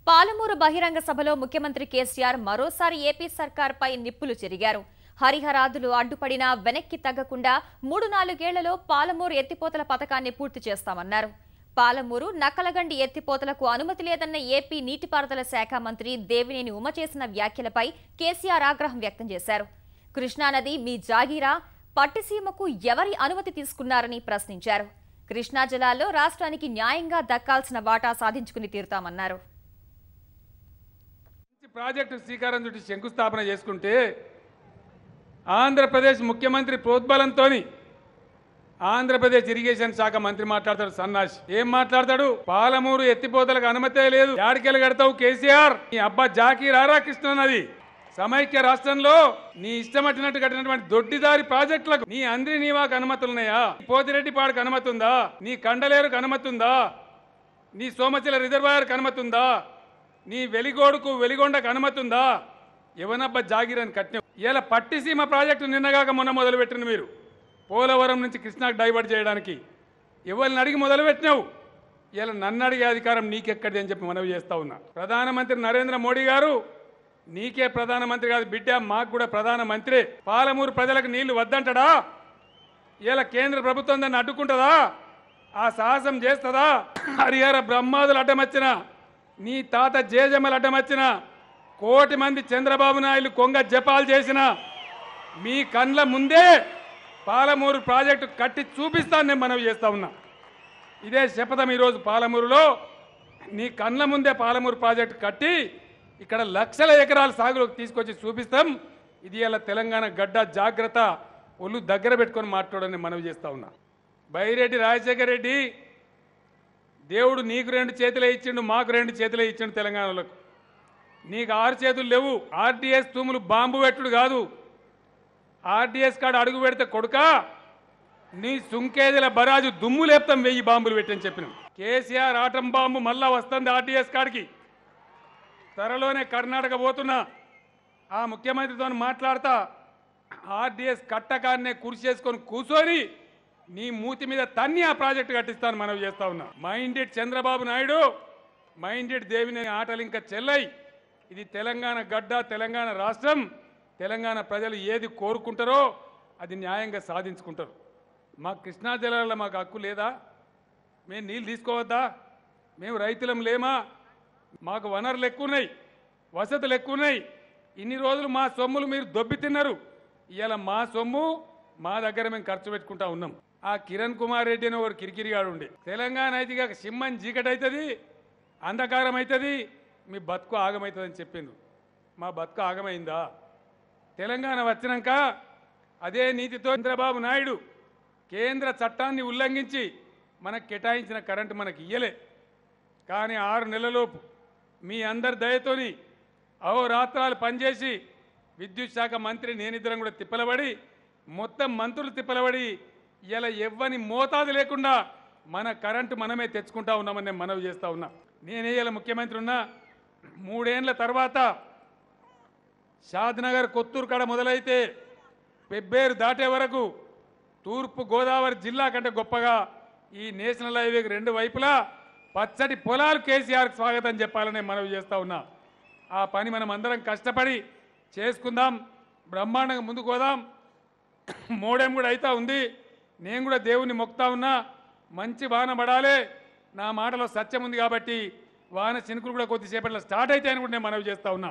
పాలమూరు బహిరంగ సభలో ముఖ్యమంత్రి కేసీఆర్ మరోసారి ఏపీ సర్కార్పై నిప్పులు చెరిగారు. హరిహరాదులు అడ్డుపడినా వెనక్కి తగ్గకుండా 3-4 ఏళ్లలో పాలమూరు ఎత్తిపోతల పథకాన్ని పూర్తి చేస్తామన్నారు. పాలమూరు నక్కలగండి ఎత్తిపోతలకు అనుమతి లేదన్న ఏపీ నీటిపారుదల శాఖ మంత్రి దేవినేని ఉమ చేసిన వ్యాఖ్యలపై కేసీఆర్ ఆగ్రహం వ్యక్తం చేశారు. కృష్ణానది మీ జాగీరా, పట్టిసీమకు ఎవరి అనుమతి తీసుకున్నారని ప్రశ్నించారు. కృష్ణా జలాల్లో రాష్ట్రానికి న్యాయంగా దక్కాల్సిన వాటా సాధించుకుని తీరుతామన్నారు. ప్రాజెక్టు శ్రీకారం చుట్టి శంకుస్థాపన చేసుకుంటే ఆంధ్రప్రదేశ్ ముఖ్యమంత్రి ప్రోద్బలంతో ఆంధ్రప్రదేశ్ ఇరిగేషన్ శాఖ మంత్రి మాట్లాడతాడు. సన్నాసి ఏం మాట్లాడతాడు? పాలమూరు ఎత్తిపోతలకు అనుమతే లేదు, యాడికెళ్ళి కడతావు కేసీఆర్? నీ అబ్బా జాకీ రారా కృష్ణానది. సమైక్య రాష్ట్రంలో నీ ఇష్టమట్టినట్టు కట్టినటువంటి దొడ్డిదారి ప్రాజెక్టులకు నీ అంద్రి నీవాకు అనుమతులున్నాయా? పోతిరెడ్డిపాడుకు అనుమతి ఉందా? నీ కండలేరుకు అనుమతి ఉందా? నీ సోమశిల రిజర్వాయర్కు అనుమతి ఉందా? నీ వెలిగోడుకు వెలిగొండకు అనుమతి ఉందా? ఎవనబ్బా జాగిరని కట్టిన. ఇలా పట్టిసీమ ప్రాజెక్టు నిన్నగాక మొన్న మొదలుపెట్టిన మీరు పోలవరం నుంచి కృష్ణాకు డైవర్ట్ చేయడానికి ఎవరిని అడిగి మొదలుపెట్టినావు? ఇలా నన్ను అడిగే అధికారం నీకెక్కడిది అని చెప్పి మనవి చేస్తా ఉన్నా. ప్రధానమంత్రి నరేంద్ర మోడీ గారు నీకే ప్రధానమంత్రి కాదు బిడ్డ, మాకు కూడా ప్రధానమంత్రి. పాలమూరు ప్రజలకు నీళ్లు వద్దంటాడా? ఇలా కేంద్ర ప్రభుత్వం దాన్ని అడ్డుకుంటుందా? ఆ సాహసం చేస్తుందా? హరిహర బ్రహ్మాదులు అడ్డమచ్చిన, నీ తాత జేజమ్మలు అడ్డమచ్చిన, కోటి మంది చంద్రబాబు నాయుడు కొంగ జపాలు చేసిన మీ కండ్ల ముందే పాలమూరు ప్రాజెక్టు కట్టి చూపిస్తాను నేను మనవి చేస్తా ఉన్నా. ఇదే శపథం. ఈరోజు పాలమూరులో నీ కండ్ల ముందే పాలమూరు ప్రాజెక్టు కట్టి ఇక్కడ లక్షల ఎకరాల సాగులోకి తీసుకొచ్చి చూపిస్తాం. ఇది ఇలా తెలంగాణ గడ్డ, జాగ్రత్త, ఒళ్ళు దగ్గర పెట్టుకొని మాట్లాడని మనవి చేస్తా ఉన్నా. బైరెడ్డి రాజశేఖర రెడ్డి దేవుడు నీకు 2 చేతులే ఇచ్చిండు, మాకు 2 చేతులే ఇచ్చిండు. తెలంగాణలకు నీకు 6 చేతులు లేవు. ఆర్డీఎస్ తూములు బాంబు పెట్టుడు కాదు. ఆర్డీఎస్ కాడ అడుగు పెడితే కొడుక నీ సుంకేదిల బరాజు దుమ్ము లేపుతాం 1000 బాంబులు పెట్టని చెప్పినాం. కేసీఆర్ ఆటం బాంబు మళ్ళా వస్తుంది ఆర్డీఎస్ కాడికి. త్వరలోనే కర్ణాటక పోతున్నా, ఆ ముఖ్యమంత్రితో మాట్లాడతా. ఆర్డీఎస్ కట్టకాన్నే కుర్చీ చేసుకొని కూర్చొని నీ మూతి మీద తన్ని ఆ ప్రాజెక్టు కట్టిస్తాను మనవి చేస్తా ఉన్నా. మైండెడ్ చంద్రబాబు నాయుడు, మైండెడ్ దేవినేని ఆటలు ఇంకా చెల్లై. ఇది తెలంగాణ గడ్డ, తెలంగాణ రాష్ట్రం. తెలంగాణ ప్రజలు ఏది కోరుకుంటారో అది న్యాయంగా సాధించుకుంటారు. మాకు కృష్ణా జలాల్లో మాకు హక్కు లేదా? మేము నీళ్ళు తీసుకోవద్దా? మేము రైతులం లేమా? మాకు వనరులు ఎక్కువ ఉన్నాయి, వసతులు ఎక్కువ ఉన్నాయి. ఇన్ని రోజులు మా సొమ్ములు మీరు దొబ్బి తిన్నారు. ఇవాళ మా సొమ్ము మా దగ్గర మేము ఖర్చు పెట్టుకుంటా ఉన్నాం. ఆ కిరణ్ కుమార్ రెడ్డి అని ఒక కిరికిరిగాడు ఉండే, తెలంగాణ అయితే సింహం చీకటి అవుతుంది, అంధకారం అవుతుంది, మీ బతుకు ఆగమవుతుందని చెప్పిండు. మా బతుకు ఆగమైందా? తెలంగాణ వచ్చినాక అదే నీతితో చంద్రబాబు నాయుడు కేంద్ర చట్టాన్ని ఉల్లంఘించి మనకు కేటాయించిన కరెంటు మనకి ఇయ్యలే. కానీ 6 నెలలలోపు మీ అందరి దయతోని అహోరాత్రాలు పనిచేసి విద్యుత్ శాఖ మంత్రి నేనిద్దరం కూడా తిప్పలబడి, మొత్తం మంత్రులు తిప్పలబడి ఇలా ఎవ్వని మోతాదు లేకుండా మన కరెంటు మనమే తెచ్చుకుంటా ఉన్నామని నేను మనవి చేస్తా ఉన్నా. నేనే ఇలా ముఖ్యమంత్రి ఉన్నా. 3 ఏళ్ల తర్వాత షాద్నగర్ కొత్తూరు కాడ మొదలైతే పెబ్బేరు దాటే వరకు తూర్పు గోదావరి జిల్లా కంటే గొప్పగా ఈ నేషనల్ హైవేకి 2 వైపులా పచ్చటి పొలాలు కేసీఆర్కి స్వాగతం చెప్పాలని మనవి చేస్తా ఉన్నా. ఆ పని మనం అందరం కష్టపడి చేసుకుందాం, బ్రహ్మాండంగా ముందుకు పోదాం. మోడేం కూడా అవుతా ఉంది. నేను కూడా దేవుణ్ణి మొక్కుతా ఉన్నా, మంచి వాన పడాలి. నా మాటలో సత్యం ఉంది కాబట్టి వాన చినుకులు కూడా కొద్దిసేపట్లో స్టార్ట్ అవుతాయని కూడా నేను మనవి చేస్తా ఉన్నా.